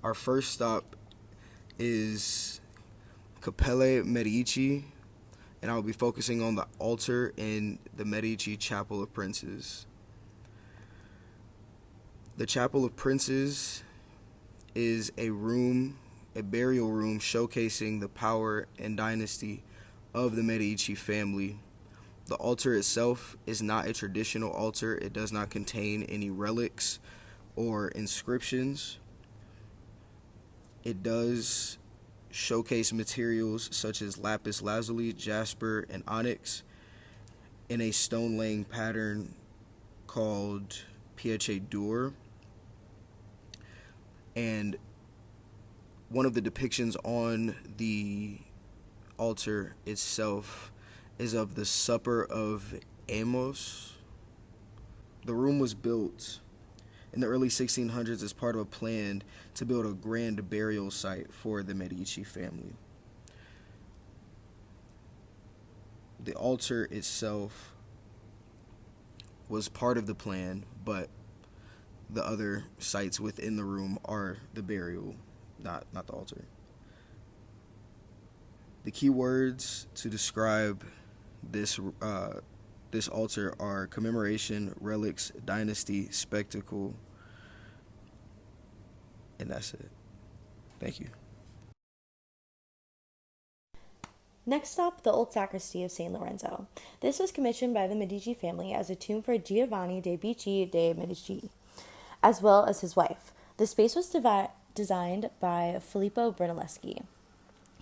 Our first stop is Cappelle Medici, and I will be focusing on the altar in the Medici Chapel of Princes. The Chapel of Princes is a burial room showcasing the power and dynasty of the Medici family. The altar itself is not a traditional altar. It does not contain any relics or inscriptions. It does showcase materials such as lapis lazuli, jasper, and onyx in a stone laying pattern called pietre d'or. And one of the depictions on the altar itself is of the Supper of Amos. The room was built in the early 1600s as part of a plan to build a grand burial site for the Medici family. The altar itself was part of the plan, but the other sites within the room are the burial, not the altar. The key words to describe this altar are commemoration, relics, dynasty, spectacle, and that's it. Thank you. Next up, the Old Sacristy of St. Lorenzo. This was commissioned by the Medici family as a tomb for Giovanni de' Bici de' Medici, as well as his wife. The space was designed by Filippo Brunelleschi.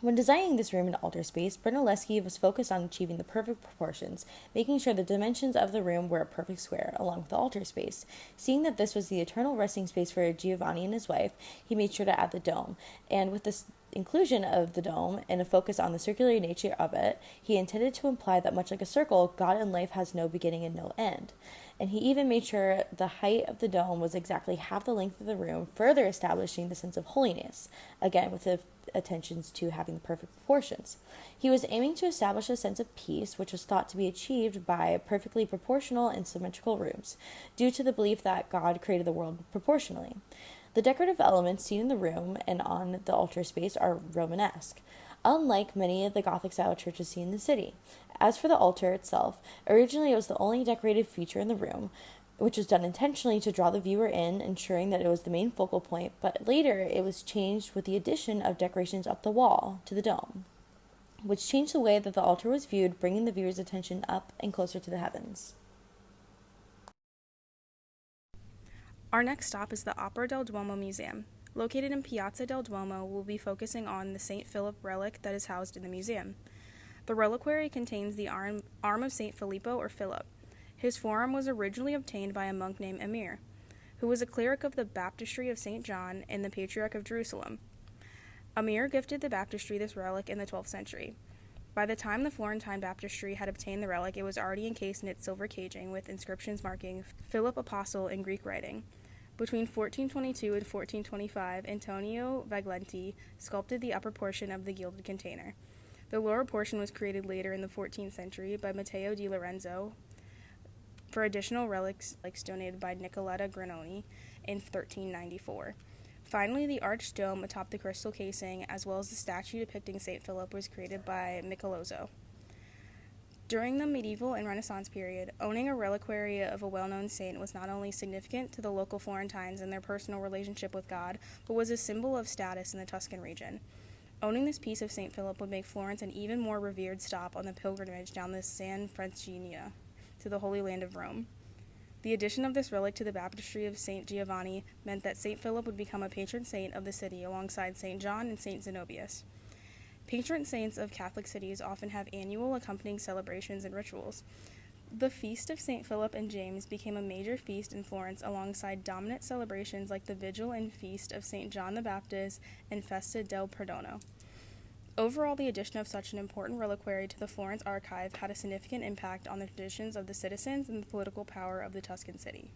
When designing this room and altar space, Brunelleschi was focused on achieving the perfect proportions, making sure the dimensions of the room were a perfect square, along with the altar space. Seeing that this was the eternal resting space for Giovanni and his wife, he made sure to add the dome. And with this inclusion of the dome and a focus on the circular nature of it, he intended to imply that much like a circle, God and life has no beginning and no end. And he even made sure the height of the dome was exactly half the length of the room, further establishing the sense of holiness, again with the attentions to having the perfect proportions. He was aiming to establish a sense of peace, which was thought to be achieved by perfectly proportional and symmetrical rooms, due to the belief that God created the world proportionally. The decorative elements seen in the room and on the altar space are Romanesque, unlike many of the Gothic-style churches seen in the city. As for the altar itself, originally it was the only decorated feature in the room, which was done intentionally to draw the viewer in, ensuring that it was the main focal point, but later it was changed with the addition of decorations up the wall to the dome, which changed the way that the altar was viewed, bringing the viewer's attention up and closer to the heavens. Our next stop is the Opera del Duomo Museum. Located in Piazza del Duomo, we'll be focusing on the St. Philip relic that is housed in the museum. The reliquary contains the arm of St. Filippo or Philip. His forearm was originally obtained by a monk named Emir, who was a cleric of the baptistry of St. John and the Patriarch of Jerusalem. Emir gifted the baptistry this relic in the 12th century. By the time the Florentine baptistry had obtained the relic, it was already encased in its silver caging with inscriptions marking Philip Apostle in Greek writing. Between 1422 and 1425, Antonio Vaglenti sculpted the upper portion of the gilded container. The lower portion was created later in the 14th century by Matteo di Lorenzo for additional relics donated by Nicoletta Granoni in 1394. Finally, the arched dome atop the crystal casing, as well as the statue depicting St. Philip, was created by Michelozzo. During the medieval and Renaissance period, owning a reliquary of a well-known saint was not only significant to the local Florentines and their personal relationship with God, but was a symbol of status in the Tuscan region. Owning this piece of St. Philip would make Florence an even more revered stop on the pilgrimage down the San Francigena to the Holy Land of Rome. The addition of this relic to the baptistry of St. Giovanni meant that St. Philip would become a patron saint of the city alongside St. John and St. Zenobius. Patron saints of Catholic cities often have annual accompanying celebrations and rituals. The Feast of St. Philip and James became a major feast in Florence alongside dominant celebrations like the Vigil and Feast of St. John the Baptist and Festa del Perdono. Overall, the addition of such an important reliquary to the Florence archive had a significant impact on the traditions of the citizens and the political power of the Tuscan city.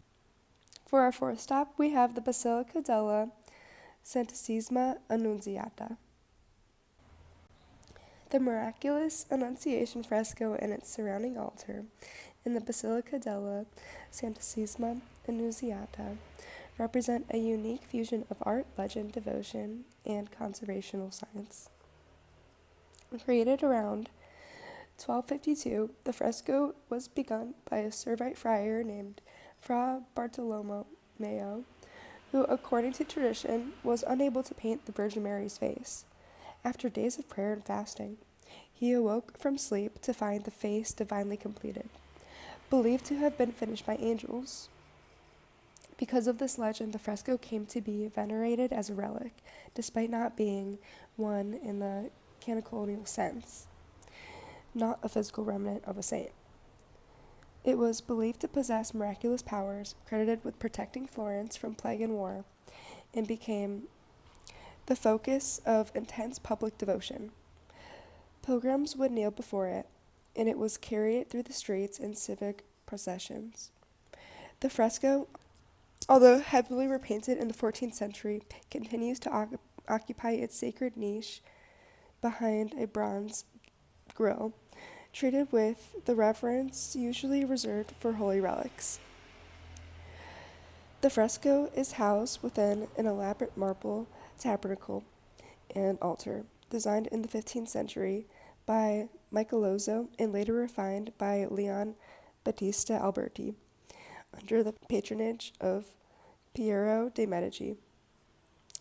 For our fourth stop, we have the Basilica della Santissima Annunziata. The miraculous Annunciation fresco and its surrounding altar in the Basilica della Santissima Annunziata represent a unique fusion of art, legend, devotion, and conservational science. Created around 1252, the fresco was begun by a Servite friar named Fra Bartolomeo, who, according to tradition, was unable to paint the Virgin Mary's face. After days of prayer and fasting, he awoke from sleep to find the face divinely completed, believed to have been finished by angels. Because of this legend, the fresco came to be venerated as a relic, despite not being one in the canonical sense, not a physical remnant of a saint. It was believed to possess miraculous powers, credited with protecting Florence from plague and war, and became the focus of intense public devotion. Pilgrims would kneel before it, and it was carried through the streets in civic processions. The fresco, although heavily repainted in the 14th century, continues to occupy its sacred niche behind a bronze grille, treated with the reverence usually reserved for holy relics. The fresco is housed within an elaborate marble tabernacle and altar, designed in the 15th century by Michelozzo and later refined by Leon Battista Alberti, under the patronage of Piero de' Medici.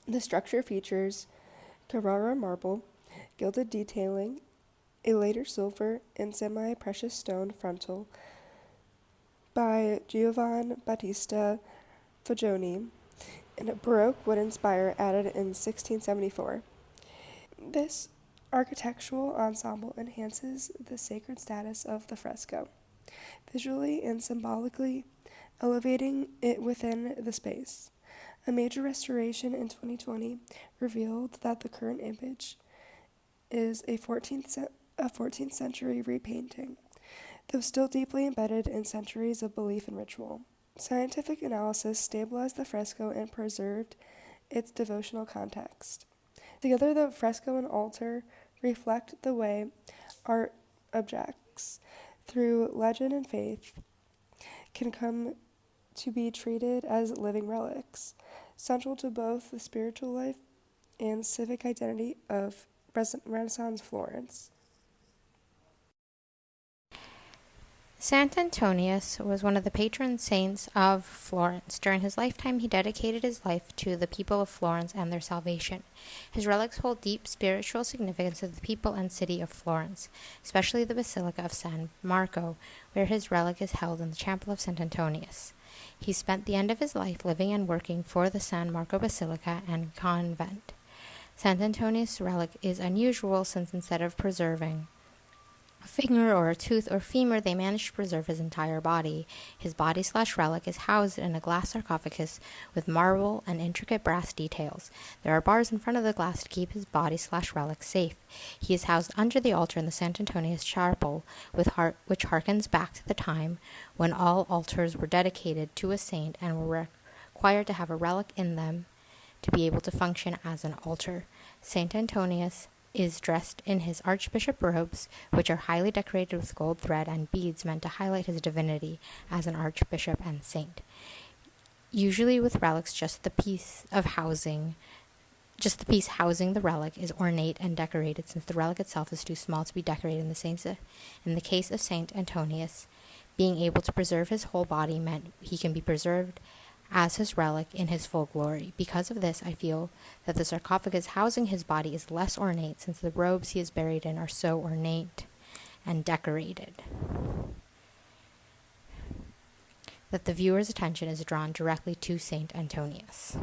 The structure features Carrara marble, gilded detailing, a later silver and semi-precious stone frontal by Giovan Battista Fagioni, and a Baroque wooden spire added in 1674. This architectural ensemble enhances the sacred status of the fresco, visually and symbolically elevating it within the space. A major restoration in 2020 revealed that the current image is a 14th century repainting, though still deeply embedded in centuries of belief and ritual. Scientific analysis stabilized the fresco and preserved its devotional context. Together, the fresco and altar reflect the way art objects, through legend and faith, can come to be treated as living relics, central to both the spiritual life and civic identity of Renaissance Florence. Saint Antonius was one of the patron saints of Florence. During his lifetime, he dedicated his life to the people of Florence and their salvation. His relics hold deep spiritual significance of the people and city of Florence, especially the Basilica of San Marco, where his relic is held in the Chapel of Saint Antonius. He spent the end of his life living and working for the San Marco Basilica and convent. Saint Antonius' relic is unusual since instead of preserving a finger or a tooth or femur, they managed to preserve his entire body. His body/relic is housed in a glass sarcophagus with marble and intricate brass details. There are bars in front of the glass to keep his body/relic safe. He is housed under the altar in the Saint Antonius Chapel, which harkens back to the time when all altars were dedicated to a saint and were required to have a relic in them to be able to function as an altar. Saint Antonius is dressed in his archbishop robes, which are highly decorated with gold thread and beads meant to highlight his divinity as an archbishop and saint. Usually with relics, just the piece housing the relic is ornate and decorated, since the relic itself is too small to be decorated. In the case of Saint Antonius, being able to preserve his whole body meant he can be preserved as his relic in his full glory. Because of this, I feel that the sarcophagus housing his body is less ornate, since the robes he is buried in are so ornate and decorated that the viewer's attention is drawn directly to Saint Antonius.